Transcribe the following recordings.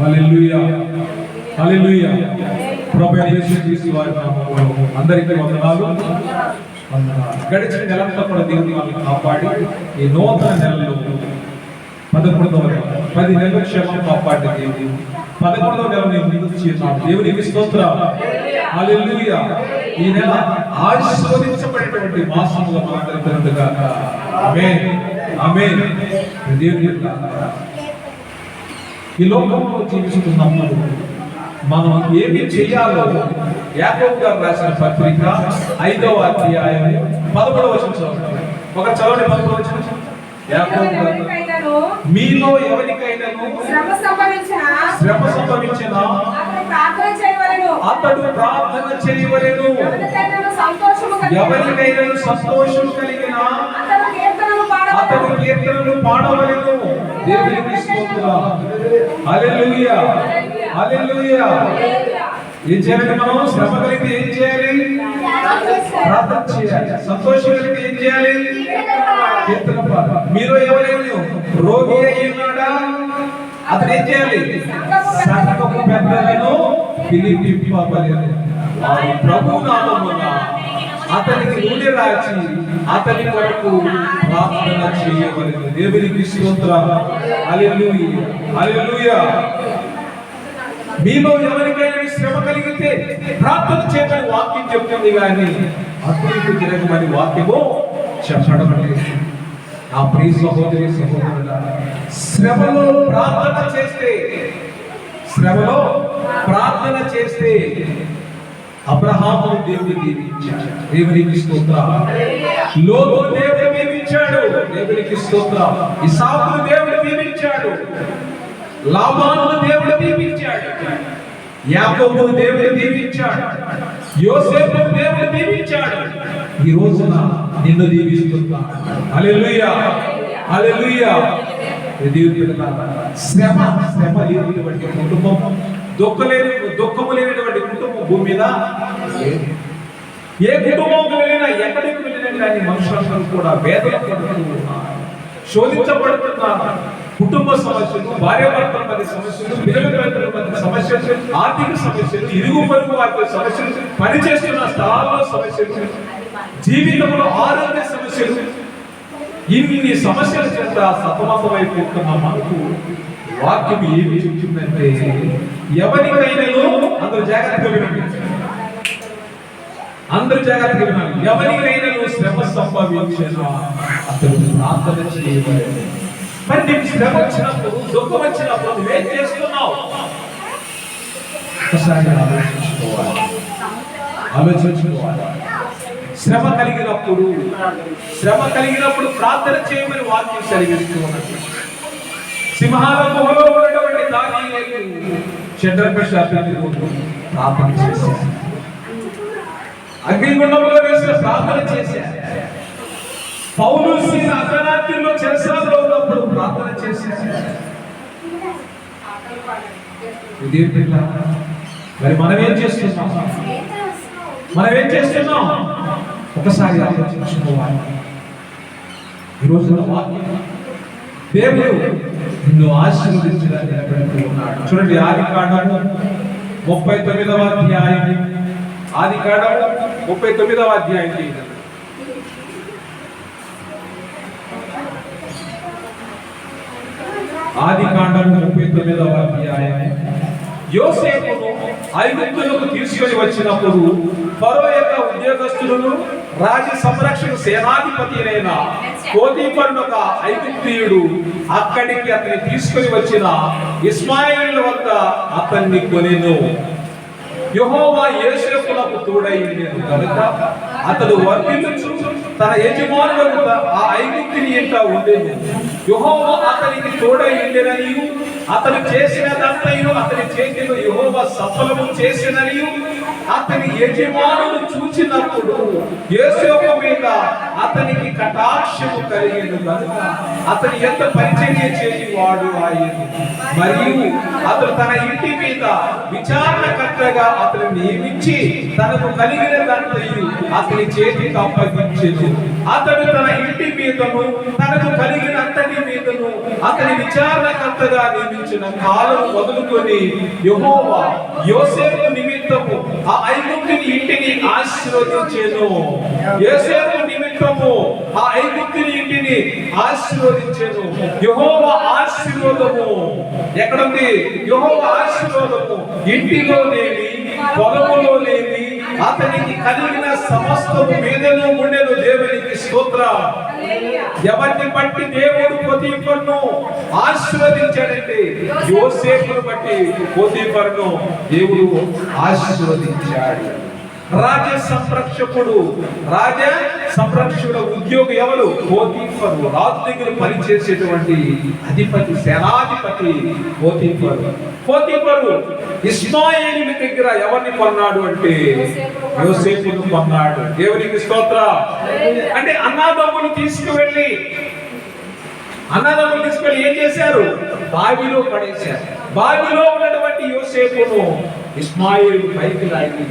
హల్లెలూయా హల్లెలూయా. ప్రభువైన యేసుక్రీస్తు వారి నామములో అందరికీ వందనాలు. గడిచిన నెలంతా కూడా దేవుని మనల్ని కాపాడి ఈ నూతన నెలలో 11వ నెల 10 నెలల క్షేమం కాపాడి దేవుని 11వ నెలని ముందుకు చేస్తున్నాం. దేవునికి స్తోత్రం. హల్లెలూయా. ఈ నెల ఆశీర్వదించబడినటువంటి మాసముగా మనందరికీ కలుగుగాక. ఆమేన్ ఆమేన్. దేవుని ఈ లోకంలో జీవిస్తున్నప్పుడు మనం ఏమి చేయాలో యాకోబు గారు రాసిన పత్రిక 5వ అధ్యాయం 11వ వచనం ఒక చదవండి. 11వ వచనం యాకోబు గారు, మీలో ఎవరికైనాను శ్రమ సంభవించినా అతడు ప్రార్థన చేయవలెను. ఎవరికైనాను సంతోషం కలిగినా అతడు కీర్తనలు పాడవలెను. దేవునికి స్తోత్రం. హల్లెలూయా హల్లెలూయా. ఏం చేయాలి? మనం శ్రమ కలిగితే ఏం చేయాలి? ప్రార్థన చేయాలి. సంతోషం కలిగితే ఏం చేయాలి? కీర్తన పాడాలి. మీరు ఎవరైనా రోగి అయి ఉన్నాడా? అతను ఏం చేయాలి? సంఘపు పెద్దలను పిలిపింపవలెను. వారు ప్రభువు నామమున అతనికి నూనె రాచి అతని కొరకు ప్రార్థన చేయవలెను. దేవునికి స్తోత్రం. హల్లెలూయా హల్లెలూయా. మీలో ఎవరికైనా శ్రమ కలిగితే ప్రార్థన చేయమని వాక్యం చెప్తుంది, కానీ అతనికి తిరగమని వాక్యము చెప్పడం లేదు. నా ప్రియ సహోదరి సహోదరుడా, శ్రమలో ప్రార్థన చేస్తే అబ్రహాము దేవుని దీవించాడు. దేవునికి స్తోత్రం. లోతు దేవుని దీవించాడు. దేవునికి స్తోత్రం. ఇస్సాకును దేవుడు దీవించాడు. లాబానును దేవుడు దీవించాడు. యాకోబును దేవుడు దీవించాడు. యోసేపును దేవుడు దీవించాడు. ఈ రోజున నిన్ను దీవిస్తున్నాడు. హల్లెలూయా హల్లెలూయా. శ్రమ లేనటువంటి కుటుంబం, దుఃఖము లేనటువంటి కుటుంబం భూమి మీద ఏ కుటుంబంలో వెళ్ళినా, ఎక్కడికి వెళ్ళినా కానీ మనుషులందరూ కూడా వేదన పడుతూ ఉన్నారు, శోధించబడుతున్నారు. కుటుంబ సమస్యలు, భార్యాభర్తల మధ్య సమస్యలు, పిల్లల మధ్య సమస్యలు, ఆర్థిక సమస్యలు, ఇరుగు పొరుగు వారి సమస్యలు, పనిచేస్తున్న స్థలాల్లో సమస్యలు, జీవితంలో ఆరోగ్య సమస్యలు, ఇన్ని సమస్యల చేత సతమతమైపోతున్న మనకు వాక్యం ఏమి చెప్తుందంటే, ఎవరికైనాను అందరూ జాగ్రత్తగా వినండి. ఎవరికైనాను శ్రమ సంభవించినా అతడు ప్రార్థన చేయవలెను. మరి నీకు శ్రమ వచ్చినప్పుడు, దుఃఖం వచ్చినప్పుడు నువ్వేం చేస్తున్నావు? ఒకసారి ఆలోచించుకోవాలి. శ్రమ కలిగినప్పుడు ప్రార్థన చేయమని వాక్యం సెలవిస్తూ ఉన్నది. సింహాల గుహలో ఉన్నటువంటి దానియేలు షడ్రకు షాద్రకు ప్రార్థన చేశారు. అగ్నిగుండంలో వేసిన ప్రార్థన చేశారు. పౌలు సీల అర్ధరాత్రిలో చెరసాలలో ఉన్నప్పుడు ప్రార్థన చేశారు. మరి మనం ఏం చేస్తున్నాం? ఒకసారి ఆలోచించుకోవాలి. ఈరోజు దేవుడు నిన్ను ఆశీర్వదించడానికి నిలబెడుతూ ఉన్నాడు. చూడండి, ఆదికాండము 39వ అధ్యాయం. ఆదికాండము 39వ అధ్యాయం. ఆదికాండము 39వ అధ్యాయం. యోసేపును ఐగుప్తులకు తీసుకొని వచ్చినప్పుడు ఫరో యొక్క ఉద్యోగస్తులను, రాజ సంరక్షణ సేనాధిపతి అయిన పోతీఫరు ఒక ఐగుప్తీయుడు అక్కడికి అతన్ని తీసుకొని వచ్చిన ఇష్మాయేలు వద్ద అతన్ని కొనెను. యెహోవా యోసేపునకు తోడై ఉండెను కనుక అతడు వర్ధిల్లుచు తన యజమానులకు ఆ ఐగుప్తుని ఇంట ఉండెను. యెహోవా అతనికి తోడై ఉండెననియు అతను చేసినదంతయు అతని చేతిలో యెహోవా సఫలము చేసిననియు అతని యజమానులు చూచినప్పుడు యోసేపు మీద అతనికి కటాక్షము కలిగెను కనుక అతని ఎంత పరిచర్య చేసేవాడు ఆయను. మరియు అతడు తన ఇంటి మీద విచారణకర్తగా అతను నియమించి తనకు కలిగినదంతయు అతని చేతికి అప్పగించెను. అతడు తన ఇంటి మీదను తనకు కలిగినంతటి మీదను అతని విచారణకర్తగా నియమించిన కాలం మొదలుకొని యెహోవా యోసేపు నిమిత్తము ఆ ఐగుప్తుని ఇంటిని ఆశీర్వదించెను. యోసేపు నిమిత్తము ఆ ఐగుప్తుని ఇంటిని ఆశీర్వదించెను. యెహోవా ఆశీర్వాదము ఎక్కడుంది? యెహోవా ఆశీర్వాదము ఇంటిలోనేమి పొలములోనేమి అతనికి కలిగిన సమస్తము మీదను ఉండెను. దేవునికి స్తోత్రం. ఎవరిని బట్టి దేవుడు పోతీఫరును ఆశీర్వదించాడంటే యోసేపును బట్టి పోతీఫరును దేవుడు ఆశీర్వదించాడు. రాజ సంరక్షకుడు ఉద్యోగి ఎవరు? పోతీఫరు. రాజు దగ్గర పనిచేసేటువంటి అధిపతి, సేనాధిపతి పోతీఫరు ఇష్మాయేలు దగ్గర ఎవరిని కొన్నాడు అంటే యోసేపును కొన్నాడు. దేవునికి స్తోత్రం. అంటే అన్నదమ్ములు తీసుకువెళ్ళి ఏం చేశారు? బావిలో పడేశారు. బావిలో ఉన్నటువంటి యోసేపును ఇష్మాయేలు పైకి లాగి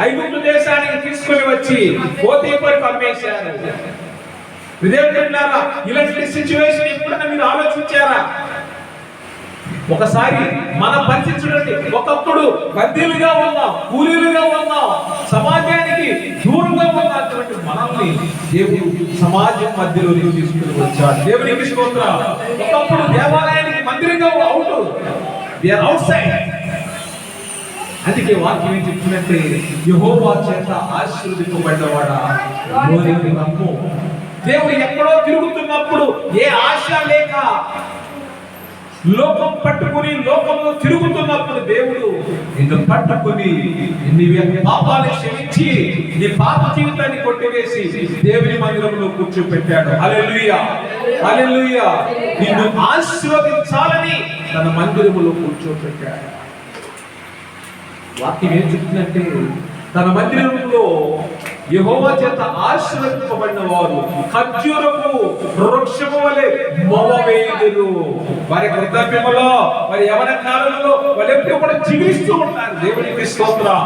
ఐగుప్తు దేశానికి తీసుకుని వచ్చి పోతీఫరుకు అమ్మేశారు. విదేశారా ఇలాంటి సిచ్యువేషన్ ఎప్పుడైనా మీరు ఆలోచించారా? ఒకసారి మన పరిస్థితి చూడండి. ఒకప్పుడు బందీలుగా ఉన్నాం, కూలీలుగా ఉన్నాం, సమాజానికి దూరంగా ఉన్నటువంటి మనల్ని దేవుడు సమాజం మధ్యలోకి తీసుకుని వచ్చాడు. దేవునికి స్తోత్రం. ఒకప్పుడు దేవాలయానికి మందిరంగా అవుట్ సైడ్. అందుకే వాక్యం ఏం చెప్తున్నట్టే యెహోవా చేత ఆశీర్వదింపబడ్డవాడా లోనికి రమ్ము. దేవుడు ఎక్కడో తిరుగుతున్నప్పుడు ఏ ఆశ లేక లోకం పట్టుకుని లోకంలో తిరుగుతున్నప్పుడు దేవుడు నిన్ను పట్టుకుని నీ పాపాలు క్షమించి నీ పాప జీవితాన్ని కొట్టివేసి దేవుని మందిరంలో కూర్చోపెట్టాడు. హల్లెలూయా, హల్లెలూయా. నిన్ను ఆశీర్వదించాలని తన మందిరములో కూర్చోపెట్టాడు. వాక్యం ఏం చెప్తుందంటే తన మందిరంలో యెహోవా చేత ఆశీర్వదింపబడిన వారు ఖర్జూరపు వృక్షము వలె మొవ్వవేయుదురు. వారి వృద్ధాప్యములో వారి యవ్వన కాలంలో వాళ్ళు ఎప్పుడు కూడా జీవిస్తూ ఉంటారు. దేవునికి స్తోత్రం.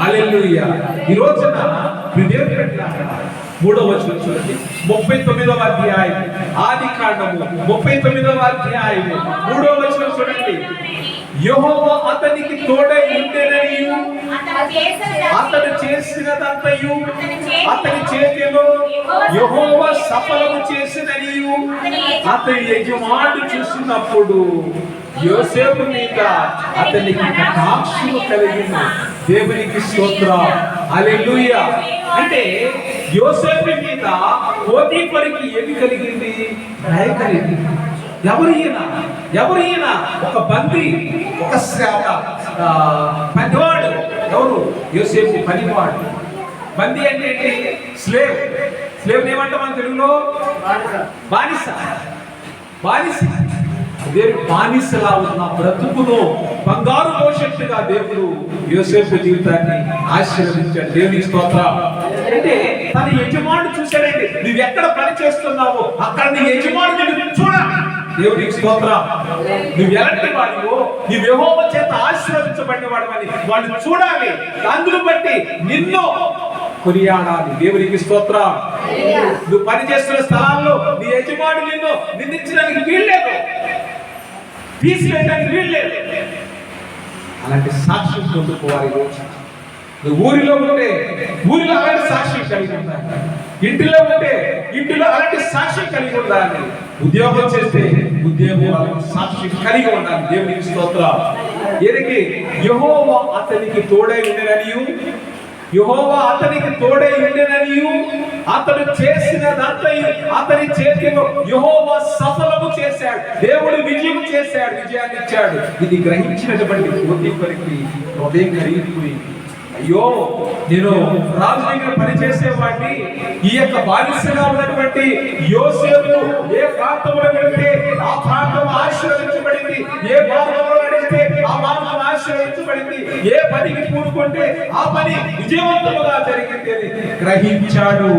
హల్లెలూయా. ఈ రోజున దేవుని బిడ్డలారా 3వ వచనం చూడండి. 39వ అధ్యాయం ఆదికాండము 39వ అధ్యాయం 3వ వచనం చూడండి. యెహోవా అతనికి తోడై ఉండెననియు అతడు చేసినదంతయు అతని చేతిలో యెహోవా సఫలము చేసిననియు అతని యజమానుడు చూసినప్పుడు యోసేపు మీద అతనికి కటాక్షము కలిగింది. దేవునికి స్తోత్రం. హల్లెలూయా. అంటే యోసేపు మీద పోతీఫరుకి ఏమి కలిగింది? దయ కలిగింది. ఎవరు ఈయన? ఒక బందీ, ఒక పనివాడు. ఎవరు? యోసేపు పనివాడు. బందీ అంటే ఏంటి? స్లేవ్ ఏమంటాం మన తెలుగులో? బానిస. దేవుడు బానిసలా ఉన్న బ్రతుకును బంగారు భవిష్యత్తుగా దేవుడు యోసేపు జీవితాన్ని ఆశీర్వదించాడు. దేవునికి స్తోత్రం. అంటే తన యజమానుడు చూశాడండి. నువ్వు ఎక్కడ పని చేస్తున్నావో అక్కడ నీ యజమానుడు చూడాలి. దేవునికి స్తోత్రం. నువ్వు ఎలాంటి వాడివో, నువ్వు యెహోవా చేత ఆశీర్వదించబడిన వాడివని వాళ్ళు చూడాలి. అందును బట్టి నిన్ను కొనియాడాలి. దేవునికి స్తోత్రం. నువ్వు పనిచేస్తున్న స్థలాల్లో నీ యజమానుడు నిన్ను నిందించడానికి వీల్లేదు, తీసివేయడానికి వీల్లేదు. అలాంటి సాక్ష్యం పొందుకోవాలి. నువ్వు ఊరిలో ఉంటే ఊరిలో అలాంటి సాక్ష్యం కలిగి ఉండాలి. ఇంటిలో ఉంటే ఇంటిలో అలాంటి సాక్ష్యం కలిగి ఉండాలి. ఉద్యోగం చేస్తే ఉద్యోగం సాక్ష్యం కలిగి ఉండాలి. దేవునికి స్తోత్రం. ఎరికి యెహోవా అతనికి తోడై ఉండెననియు అతడు చేసినదంతయు అతని చేతిలో యెహోవా సఫలము చేశాడు. దేవుడు విజయం చేశాడు, విజయాన్ని ఇచ్చాడు. ఇది గ్రహించినటువంటి పోతీఫరుకి హృదయం కరిగిపోయింది. అయ్యో, నేను రాజు దగ్గర పనిచేసేవాడిని. ఈ యొక్క బానిసగా ఉన్నటువంటి యోసేపు ఏ ప్రాంతంలో వెళితే ఆ ప్రాంతం ఆశీర్వదించబడింది, ఏ మార్గంలో నడిస్తే ఆ మార్గం ఆశీర్వదించబడింది, ఏ పనికి పూనుకుంటే ఆ పని విజయవంతముగా జరిగింది అని గ్రహించాడు.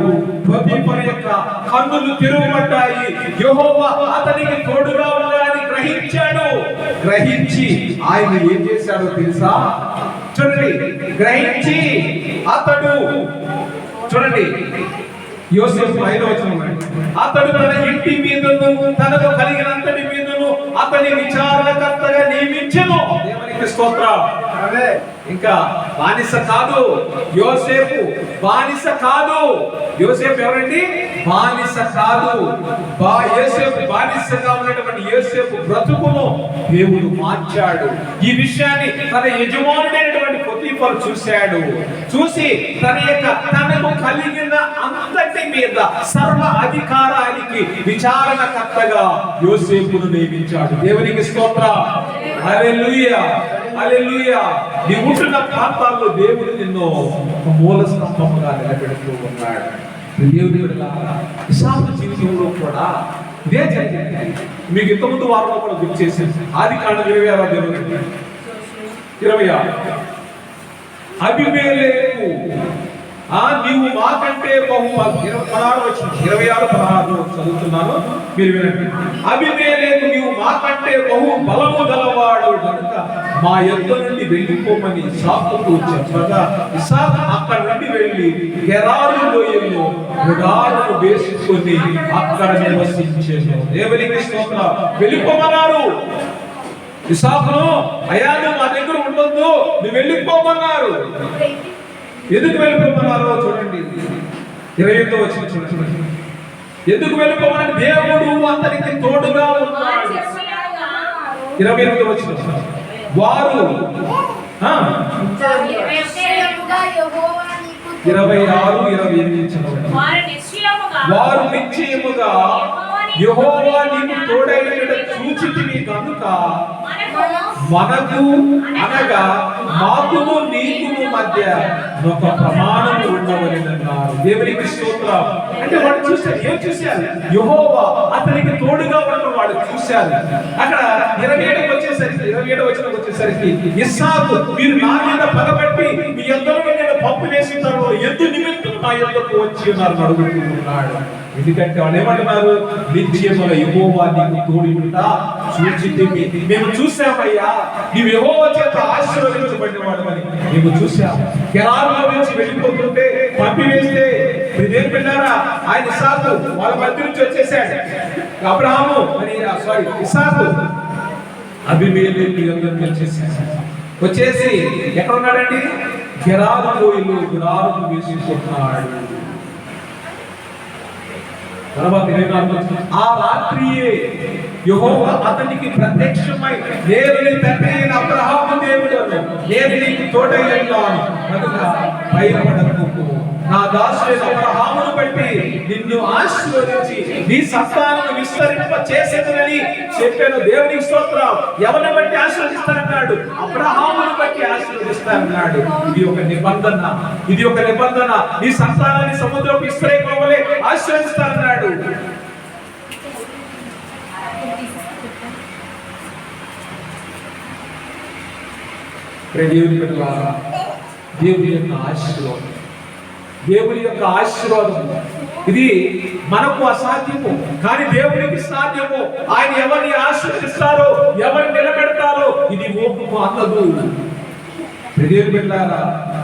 పోతీఫరు యొక్క కన్నులు తిరుగుబడ్డాయి. యెహోవా అతనికి తోడుగా ఉన్నాడని గ్రహించాడు. గ్రహించి ఆయన ఏం చేశాడో తెలుసా? చూడండి, గ్రహించి అతడు చూడండి యోసేపు 5వ వచనం, అతడు తన ఇంటి మీదను తనకు కలిగినంతటి మీదను అతని విచారణకర్తగా నియమించెను. దేవునికి స్తోత్రం. ఇంకా బానిస కాదు యోసేపు, బానిస కాదు యోసేపు. ఎవరండి? బానిస కాదు. యోసేపు బానిసగా ఉన్నటువంటి యోసేపు బ్రతుకును దేవుడు మార్చాడు. ఈ విషయాన్ని తన యజమానుడైనటువంటి పొతీఫరు చూశాడు. చూసి తనకు కలిగిన అంతటి మీద సర్వ అధికారానికి విచారణకర్తగా యోసేపును నియమించాడు. దేవునికి స్తోత్రం. హల్లెలూయా, హల్లెలూయా. నీ ఉంటున్న ప్రాంతాల్లో దేవుడు నిన్ను ఒక మూల స్తంభంగా నిలబెడుతూ ఉన్నాడు. దేవుడి ఇస్సాకు జీవితంలో కూడా ఇదే జరిగింది. మీకు ఇంతకుముందు వారంలో కూడా గుర్తు చేసింది. ఆదికాండం 26వ అధ్యాయం 26. అబీమెలెకు నీవు మాకంటే బహు 26 చదువుతున్నాను, మీరు వినండి. అబీమెలెకు నీవు మాకంటే బహు బలము గలవాడు కనుక మా యొద్ద నుండి వెళ్ళిపోమని ఇస్సాకుకు చెప్పగా ఇస్సాకు అక్కడి నుండి వెళ్ళి గెరారు లోయలో గుడారము వేసుకొని అక్కడ నివసించెను. దేవునికి స్తోత్రం. వెళ్ళిపోమన్నారు ఇస్సాకును. అయ్యా నువ్వు మా దగ్గర ఉండొద్దు, నువ్వు వెళ్ళిపోమన్నారు. ఎందుకు వెళ్ళిపోమన్నారో చూడండి. 28వ వచనం చూడండి. ఎందుకు వెళ్ళిపోమని? దేవుడు అతనికి తోడుగా ఉన్నాడు. 28వ వచనం, వారు 26-28 వారు నిశ్చయముగా యెహోవా నీకు తోడైనట్టు చూచితివి కనుక మనకు అనగా మాకును నీకును మధ్య ఒక ప్రమాణం ఉండవలెనన్నారు. దేవునికి స్తోత్రం. అంటే వాడు చూశారు. ఏం చూశారు? యెహోవా అతనికి తోడుగా ఉన్న వాడు చూశారు. అక్కడ 27 వచ్చేసరికి ఇస్సాకు మీరు నా మీద పగబట్టి మీ అందరూ నేను పంపు వేసిన తర్వాత ఎందు నిమిత్తం నా యొద్దకు వచ్చి ఉన్నారు అడుగుతున్నాడు. ఎందుకంటే వాళ్ళు ఏమంటున్నారు? నిశ్చయముగా యెహోవా నీకు తోడుగా చూచితిమి. మేము చూసామయ్యా, నీవు యెహోవా చేత ఆశీర్వదించబడిన వాడమని మేము చూసాము. గెరారులో నుంచి వెళ్ళిపోతుంటే పంపివేస్తే ఇదేం పెట్టారా? ఆయన ఇస్సాకు వాళ్ళ మధ్య నుంచి వచ్చేసాడు. అబ్రహాము ఇస్సాకు అబీమెలెకు దగ్గరికి వచ్చేసి ఎక్కడ ఉన్నాడండి? గెరారు లోయలో గుడారము వేసుకుంటున్నాడు. తర్వాత ఆ రాత్రియే యెహోవా అతనికి ప్రత్యక్షమై నేను నీ తండ్రి అయిన అబ్రహాము దేవుడను, నేను నీకు తోడై ఉన్నాను కనుక భయపడకు, నా దాసుడైన అబ్రహామును బట్టి నిన్ను ఆశీర్వదించి నీ సంతానము విస్తరింప చేసేదనని చెప్పాను. దేవునికి స్తోత్రం. ఎవరిని బట్టి ఆశీర్వదిస్తానన్నాడు? అబ్రహామును బట్టి ఆశీర్వదిస్తానన్నాడు. ఇది ఒక నిబంధన, ఇది ఒక నిబంధన. నీ సంతానాన్ని సముద్రపు ఇస్రాయేలు వలె ఆశీర్వదిస్తానన్నాడు. దేవుని యొక్క ఆశీర్వాదం, దేవుని యొక్క ఆశీర్వాదం ఇది మనకు అసాధ్యము, కానీ దేవునికి సాధ్యము. ఆయన ఎవరిని ఆశీర్వదిస్తారో, ఎవరిని నిలబెడతారో ఇది మోపుకు అందదు.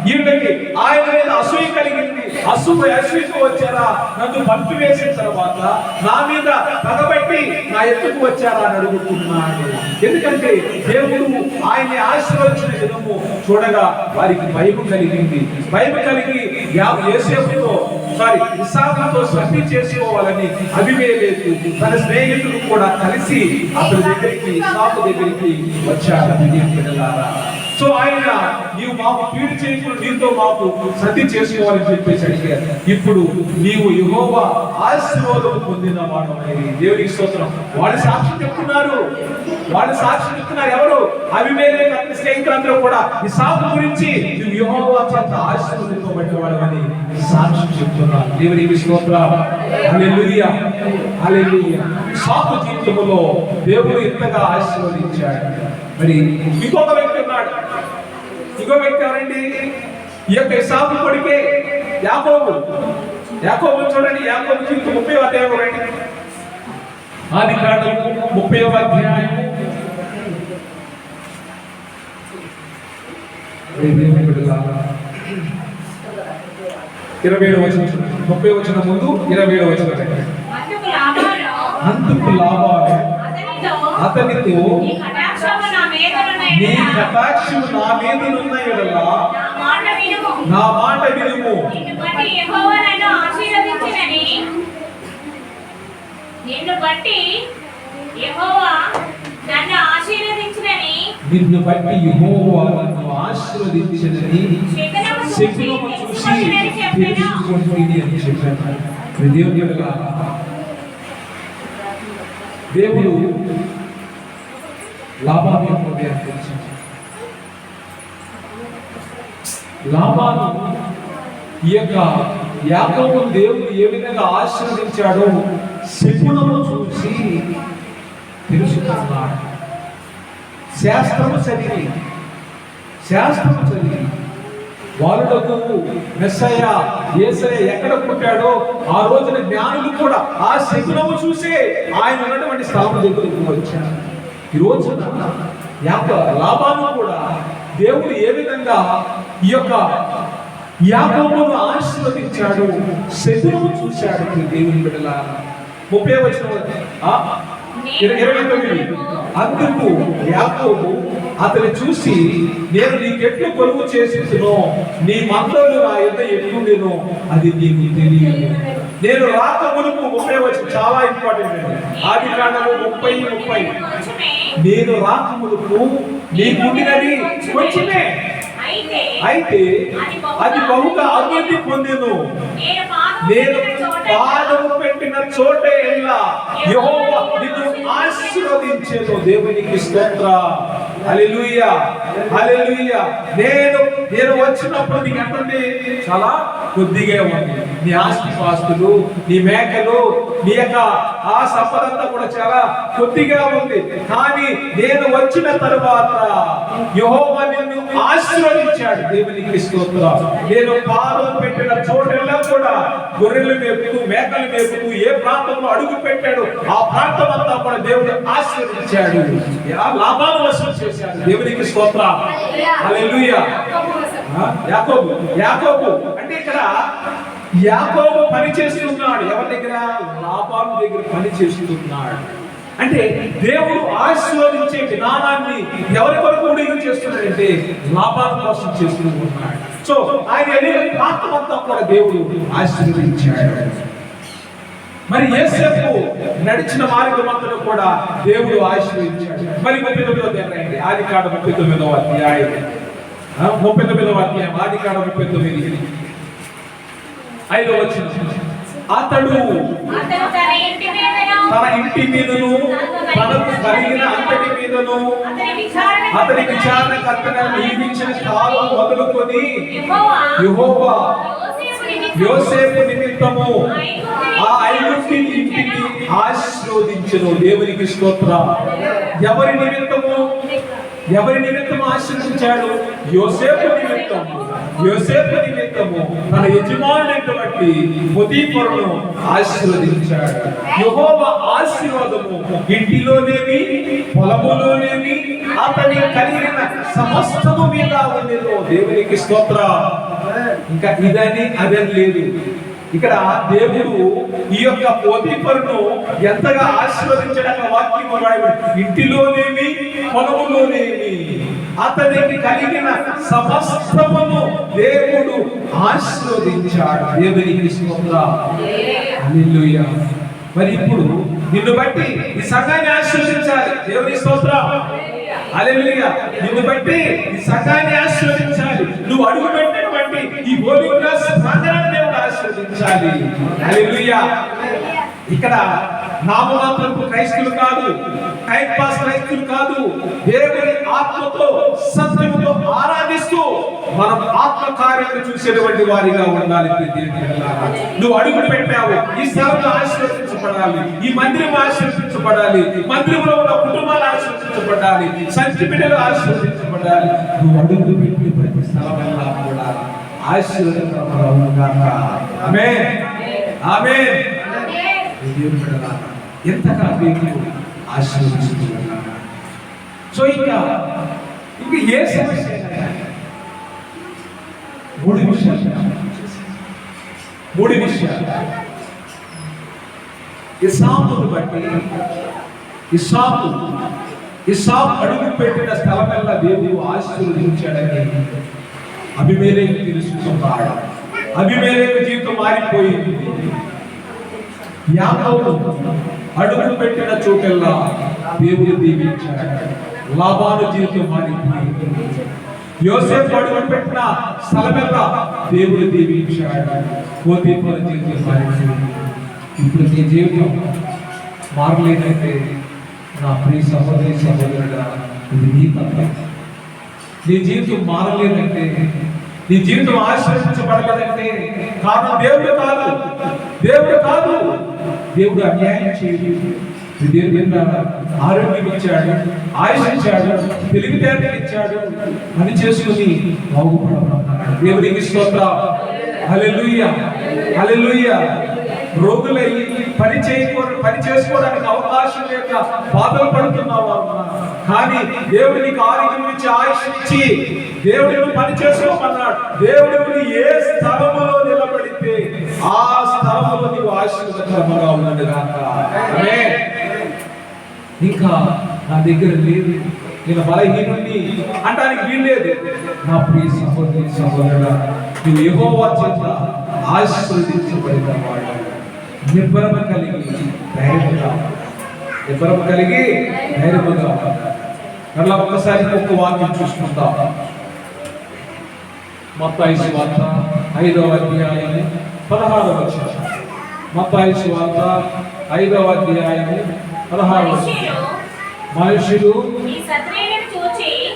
వీళ్ళకి ఆయన మీద అసూయ కలిగింది. అసూయకు వచ్చారా? నన్ను పంపివేసిన తర్వాత నా మీద పగబట్టి నా ఎత్తుకు వచ్చారా అని అడుగుతున్నాడు. ఎందుకంటే దేవుడు ఆయన్ని ఆశీర్వదించిన విధము చూడగా వారికి భయం కలిగింది. భయం కలిగి ఇస్సాకుతో సంధి చేసుకోవాలని అబీమెలెకు తన స్నేహితుడు కూడా కలిసి అతని దగ్గరికి, ఇస్సాకు దగ్గరికి వచ్చాడు. సో ఆయన నీవు మాకు కీడు చేయకుండా నీతో మాకు సంధి చేసుకోవాలని చెప్పేసి అడిగారు. ఇప్పుడు నీవు యెహోవా ఆశీర్వాదం పొందిన వాడు అని దేవునికి స్తోత్రం. వాళ్ళు సాక్ష్యం చెప్తున్నారు. ఎవరు? అబీమెలెకు అతని స్నేహితులందరూ కూడా ఇస్సాకు గురించి నువ్వు యెహోవా చేత ఆశీర్వదింపబడిన వాడు అని సాక్ష్యం చెప్తున్నారు. దేవునికి స్తోత్రం. హల్లెలూయా, హల్లెలూయా. ఇస్సాకు జీవితంలో దేవుడు ఎంతగా ఆశీర్వదించాడు. మరి ఇంకొక వ్యక్తి ఉన్నాడు. ఇంకో వ్యక్తి ఎవరండి? ఈ యొక్క ఇస్సాకు కొడుకే యాకోబు. చూడండి, యాకోబు జీవితం 30వ అధ్యాయం రండి. ఆదికాండం 30వ అధ్యాయం 28 27వ వచనం, 30వ వచనం ముందు 27వ వచనం. అందుకు లాబాను అతనితో, నీ కటాక్షము నా మీదనున్న యెడల నా మాట వినుము. నిన్ను బట్టి యెహోవా నన్ను ఆశీర్వదించునని నిన్ను బట్టి యెహోవా నన్ను ఆశీర్వదించునని శకునము చూసి తెలుసుకొంటిని అని చెప్పాను. దేవుని యొక్క దేవుడు లాబాను యొక్క హృదయాన్ని తెలిసింది. లాబాను ఈ యొక్క యాకోబు దేవుడు ఏ విధంగా ఆశీర్వదించాడో శకునము చూసి తెలుసుకున్నాడు. శాస్త్రము చదివి వారులకు మెస్సయ్య యేసయ్య ఎక్కడ పుట్టాడో ఆ రోజున జ్ఞానులు కూడా ఆ శకునము చూసే ఆయన ఉన్నటువంటి స్థలం దగ్గరకు వచ్చారు. ఈ రోజున లాబాను కూడా దేవుడు ఏ విధంగా ఈ యొక్క యాకోబును ఆశీర్వదించాడు, శకునము చూశాడు. దేవుని బిడ్డలారా 30వ వచనం 29. అందుకు యాకోబు అతని చూసి, నేను నీకెట్లు కొలువు చేసేసినో నీ మందలు నా యొద్ద ఎట్లుండెనో అది నీకు తెలియదు. నేను రాక మునుపు 30వ వచనం చాలా ఇంపార్టెంట్ అండి. ఆదికాండము 30:30 నేను రాక మునుపు నీకుండినది కొంచెమే, అయితే అది బహుగా అభివృద్ధి పొందెను. నేను పాదము పెట్టిన చోటే ఎల్లా యెహోవా నిన్ను ఆశీర్వదించెను. దేవునికి స్తోత్రం. హల్లెలూయా, హల్లెలూయా. నేను వచ్చినప్పుడు నీకు ఎంతండి? చాలా కొద్దిగా ఉంది. నీ ఆస్తిపాస్తులు, నీ మేకలు, నీ యొక్క ఆ సంపదంతా కూడా చాలా కొద్దిగా ఉంది. కానీ నేను వచ్చిన తరువాత యెహోవా నిన్ను ఆశీర్వదించాడు. దేవునికి స్తోత్రం. నేను పాదం పెట్టిన చోటెల్లా కూడా గొర్రెలు మేపుతూ, మేకలు మేపుతూ ఏ ప్రాంతంలో అడుగు పెట్టాడు ఆ ప్రాంతం అంతా కూడా దేవుడు ఆశీర్వదించాడు. లాభాలు వసూలు చేశాడు. దేవునికి స్తోత్రం. హల్లెలూయా. యాకోబు అంటే ఇక్కడ యాకోబు పని చేస్తున్నాడు. ఎవరి దగ్గర? లాబాను దగ్గర పని చేస్తున్నాడు. అంటే దేవుడు ఆశీర్వదించే విధానాన్ని ఎవరి కొరకు ఉడిగి చేస్తున్నాడంటే లాబాను కోసం చేస్తూ ఉన్నాడు. సో ఆయన ప్రాంతం అంతా కూడా దేవుడు ఆశీర్వదించాడు. మరి యేసేపు నడిచిన మార్గం అంతా కూడా దేవుడు ఆశీర్వదించాడు. మరి 39వ అధ్యాయం, ఆదికాండం 39వ అధ్యాయం, 39వ అధ్యాయం, ఆదికాండం 39 5వ వచనం. అతడు తన ఇంటి మీదను తనకు కలిగిన అంతటి మీదను అతని విచారణకర్తగా నియమించిన కాలం మొదలుకొని యెహోవా యోసేపు నిమిత్తము ఆ ఐగుప్తు ఇంటిని ఆశీర్వదించెను. దేవునికి స్తోత్రం. ఎవరి నిమిత్తము ఆశీర్వదించాడు? యోసేపు నిమిత్తము తన యజమానుడైనటువంటి పొతీఫరును ఆశీర్వదించాడు. యెహోవా ఆశీర్వాదము ఇంటిలోనేమి పొలములోనేమి అతని కలిగిన సమస్తము మీద ఉండేదో. దేవునికి స్తోత్రం. ఇంకా ఇదని అదని లేదు. ఇక్కడ దేవుడు ఈ యొక్క పొతీఫరును ఎంతగా ఆశీర్వదించడానికి వాక్యం రాయబడి, ఇంటిలోనేమి పొలములోనేమి అతనికి కలిగిన సమస్తమును దేవుడు ఆశీర్వదించాడు. దేవునికి స్తోత్రం. హల్లెలూయా. మరి ఇప్పుడు నిన్ను బట్టి ఈ సంఘాన్ని ఆశీర్వదించాలి. దేవునికి స్తోత్రం. హల్లెలూయా. నిన్ను బట్టి ఈ సంఘాన్ని ఆశీర్వదించాలి. నువ్వు అడుగు పెట్టినటువంటి ఈ హోలీ క్రాస్ ప్రాంగణాన్ని దేవుడు ఆశీర్వదించాలి. హల్లెలూయా. ఇక్కడ నామమాత్రపు క్రైస్తవులు కాదు, టైం పాస్ క్రైస్తవులు కాదు, దేవుని ఆత్మతో సత్యముతో ఆరాధిస్తూ మనం ఆత్మ కార్యాలను చూసేటువంటి వారిగా ఉండాలి. నువ్వు అడుగు పెట్టావు, ఈ స్థలంలో ఆశీర్వదించబడాలి, ఈ మందిరం ఆశీర్వదించబడాలి, మందిరంలో ఉన్న కుటుంబాలు ఆశీర్వదించబడాలి, సంచి బిడ్డలు ఆశీర్వదించబడాలి. నువ్వు అడుగు పెట్టి ప్రతి స్థలమల్లా కూడా ఆశీర్వదించబడాలి. ఆమేన్, ఆమేన్. ఎంతగా దేవుడు ఆశీర్వదిస్తున్నాడు. సో ఇంకా ఏ సమస్య 3 విషయాలు మూడు విషయాలు. ఇస్సాకును బట్టి ఇస్సాకు అడుగు పెట్టిన స్థలమెల్లా దేవుడు ఆశీర్వదించాడని అబీమెలెకు తెలుసుకున్నాడు. అబీమెలెకు జీవితం మారిపోయింది. యాకోబు అడుగు పెట్టిన చోటెల్లా దేవుడు దీవించాడు. లాబాను జీవితం మారిపోయింది. యోసేపు అడుగు పెట్టిన స్థలమెల్లా దేవుడు దీవించాడు. పోతీఫరు జీవితం మారిపోయింది. ఇప్పుడు నీ జీవితం మారలేదంటే నా ప్రియ సహోదరి సహోదరుడా, ఇది నీ తప్పే. నీ జీవితం మారలేదంటే, నీ జీవితం ఆశీర్వదించబడలేదంటే కారణం దేవుడు కాదు. దేవుడు అన్యాయం చేయడు. దేవుడు ఆరోగ్యం ఇచ్చాడు, ఆయుష్ ఇచ్చాడు, తెలివితేటలు ఇచ్చాడు. పని చేసుకుని బాగుపడమన్నాడు. దేవునికి స్తోత్రం. హల్లెలూయా, హల్లెలూయా. రోగులై పని చేసుకోవడానికి అవకాశం లేక బాధలు పడుతున్నావా? కానీ దేవుడు నీకు ఆరోగ్యం ఇచ్చి ఆయుష్ ఇచ్చి దేవుడిని పని చేసుకోమన్నాడు. దేవుడిని ఏ స్థలములో నిలబడితే ఆ స్థలములో నీవు ఆశీర్వాదకరంగా ఉన్నది కాక. ఆమేన్. ఇంకా నా దగ్గర లేదు, నేను బలహీనుడిని అంటానికి వీల్లేదు. నా ప్రియ సహోదరి సహోదరుడా, నువ్వు యెహోవా చేత ఆశీర్వదించబడిన వాడు. నిబ్బరము కలిగి ధైర్యముగా మరలా ఒక్కసారి ఒక్క వాక్యం చూసుకుందాం. మత్తయి సువార్త 5వ అధ్యాయము 16వ వచనం. మత్తయి సువార్త 5వ అధ్యాయము 16వ వచనం. మనుషులు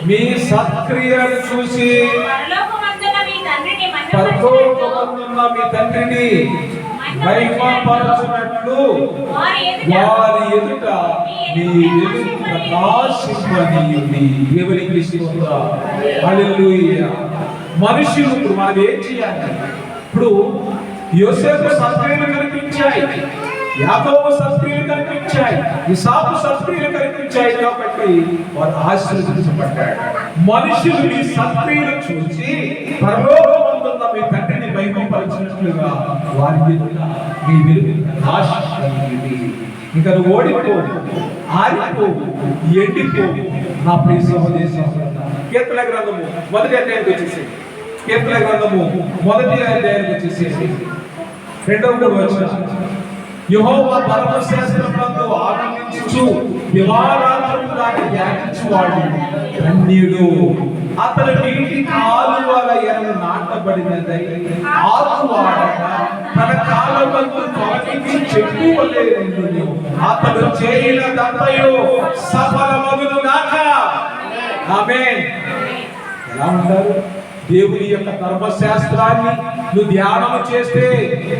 మీ సత్క్రియలను చూసి పరలోకమందున్న మీ తండ్రిని మహిమపరచునట్లు వారి ఎదుట మీ వెలుగు ప్రకాశింపనీయుడి. దేవునికి స్తోత్రం. హల్లెలూయా. మనుషులు ఇప్పుడు మనం ఏం చేయాలి? ఇప్పుడు యోసేపు సత్క్రియలు కనిపించాయి, యాకోబు సత్క్రియలు కనిపించాయి, ఇస్సాకు సత్క్రియలు కనిపించాయి కాబట్టి వారు ఆశీర్వదించబడ్డారు. మనుషులు మీ సత్క్రియలు చూసి పరలోకమందున్న మీ తండ్రిని మహిమపరచినట్లుగా వారి ఎదుట మీ వెలుగు ప్రకాశింపనీయుడి. ఇంకా నువ్వు ఓడిపోవు, ఆరిపోవు, ఎండిపోవు. నా ప్రియ సహోదరి సహోదరుడా, కీర్తన గ్రంథము 1వ అధ్యాయానికి వచ్చేసి, కీర్తన గ్రంథము 1వ అధ్యాయానికి వచ్చేసి 2వ వచనం. యెహోవా ధర్మశాస్త్రమునందు ఆనందించుచు దివారాత్రములు దాన్ని ధ్యానించువాడు ధన్యుడు. అతడు నీటి కాలువల ఎడమ నాటబడినదై ఆకువాడగా తన కాలమందు తొలగించి చెట్టు వలె ఉండును. అతడు చేయనదంతయు సఫలమగును గాక. ఆమేన్. ఎలా ఉంటారు? దేవుని యొక్క ధర్మశాస్త్రాన్ని నువ్వు ధ్యానం చేస్తే,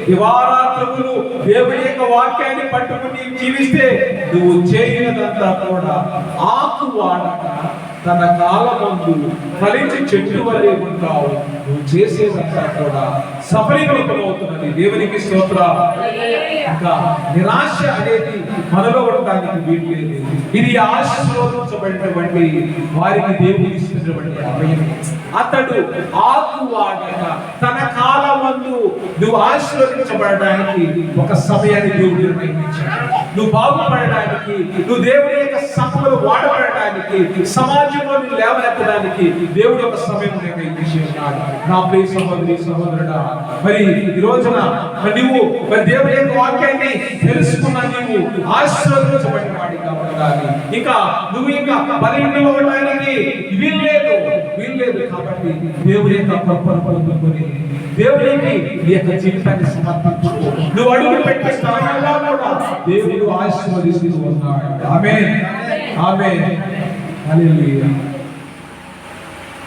దివారాత్రములు దేవుని యొక్క వాక్యాన్ని పట్టుకుని జీవిస్తే, నువ్వు చేయనదంతా కూడా ఆకువాడక తన కాలమందు ఫలించి చెట్టు వలె ఉంటావు. నువ్వు చేసేదంతా కూడా సఫలీకృతమవుతున్నది. దేవునికి స్తోత్రం. ఇంకా నిరాశ అనేది మనలో ఉండడానికి వీల్లేదు. ఇది ఆశీర్వదించబడినటువంటి వారికి దేవుడు ఇస్తున్నటువంటి అభయం. అతడు ఆకువాడక తన కాలమందు నువ్వు ఆశీర్వదించబడడానికి ఒక సమయాన్ని దేవుడు నిర్ణయించాడు. నువ్వు బాగుపడడానికి, నువ్వు దేవుని యొక్క సభలో వాడబడడానికి, సమాజంలో నువ్వు లేవనెత్తడానికి దేవుడు ఒక సమయం నిర్ణయించి ఉన్నాడు. నా ప్రియ సహోదరి సహోదరుడా, మరి ఈ రోజున నువ్వు మరి దేవుని యొక్క వాక్యాన్ని తెలుసుకున్న నీవు ఆశీర్వదించబడిన వాడిగా ఉండాలి. ఇంకా నువ్వు ఇంకా బలహీనమవడానికి వీల్లేదు. కాబట్టి దేవుని యొక్క కృపను పొందుకొని దేవునికి నీ యొక్క జీవితాన్ని సమర్పించుకో. నువ్వు అడుగు పెట్టే స్థలమల్లా కూడా దేవుడు ఆశీర్వదిస్తూ ఉన్నాడు. ఆమేన్, ఆమేన్, హల్లెలూయా.